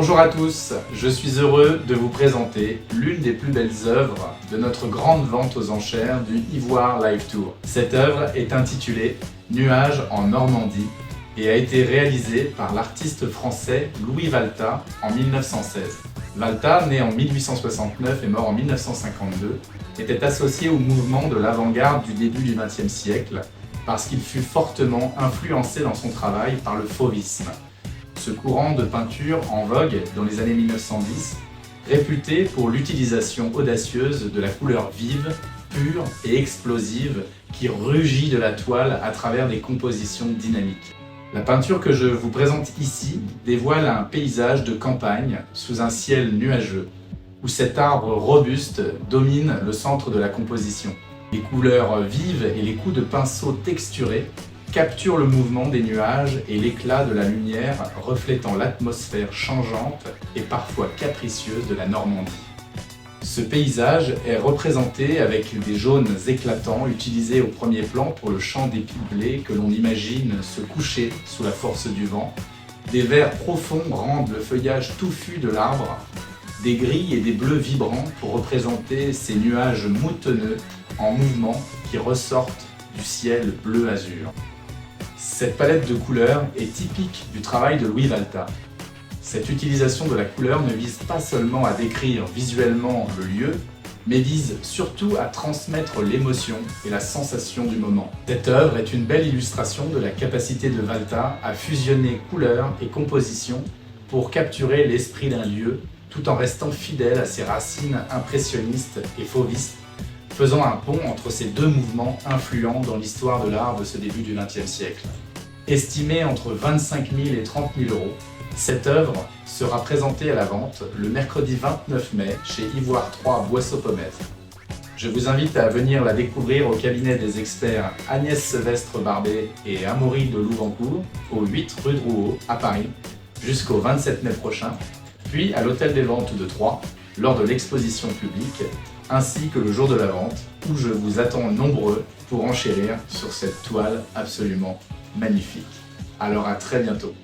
Bonjour à tous, je suis heureux de vous présenter l'une des plus belles œuvres de notre grande vente aux enchères du Ivoire Live Tour. Cette œuvre est intitulée Nuages en Normandie et a été réalisée par l'artiste français Louis Valtat en 1916. Valtat, né en 1869 et mort en 1952, était associé au mouvement de l'avant-garde du début du XXe siècle parce qu'il fut fortement influencé dans son travail par le fauvisme. Ce courant de peinture en vogue dans les années 1910, réputé pour l'utilisation audacieuse de la couleur vive, pure et explosive qui rugit de la toile à travers des compositions dynamiques. La peinture que je vous présente ici dévoile un paysage de campagne sous un ciel nuageux, où cet arbre robuste domine le centre de la composition. Les couleurs vives et les coups de pinceau texturés capturent le mouvement des nuages et l'éclat de la lumière reflétant l'atmosphère changeante et parfois capricieuse de la Normandie. Ce paysage est représenté avec des jaunes éclatants utilisés au premier plan pour le champ d'épis blés que l'on imagine se coucher sous la force du vent. Des verts profonds rendent le feuillage touffu de l'arbre, des gris et des bleus vibrants pour représenter ces nuages moutonneux en mouvement qui ressortent du ciel bleu-azur. Cette palette de couleurs est typique du travail de Louis Valtat. Cette utilisation de la couleur ne vise pas seulement à décrire visuellement le lieu, mais vise surtout à transmettre l'émotion et la sensation du moment. Cette œuvre est une belle illustration de la capacité de Valtat à fusionner couleurs et composition pour capturer l'esprit d'un lieu tout en restant fidèle à ses racines impressionnistes et fauvistes, faisant un pont entre ces deux mouvements influents dans l'histoire de l'art de ce début du XXe siècle. Estimée entre 25 000 et 30 000 euros, cette œuvre sera présentée à la vente le mercredi 29 mai chez Ivoire 3 Boisseau-Pomètre. Je vous invite à venir la découvrir au cabinet des experts Agnès Sevestre-Barbet et Amaury de Louvancourt, au 8 rue de Rouault à Paris, jusqu'au 27 mai prochain, puis à l'Hôtel des Ventes de Troyes lors de l'exposition publique, ainsi que le jour de la vente, où je vous attends nombreux pour enchérir sur cette toile absolument magnifique. Alors à très bientôt.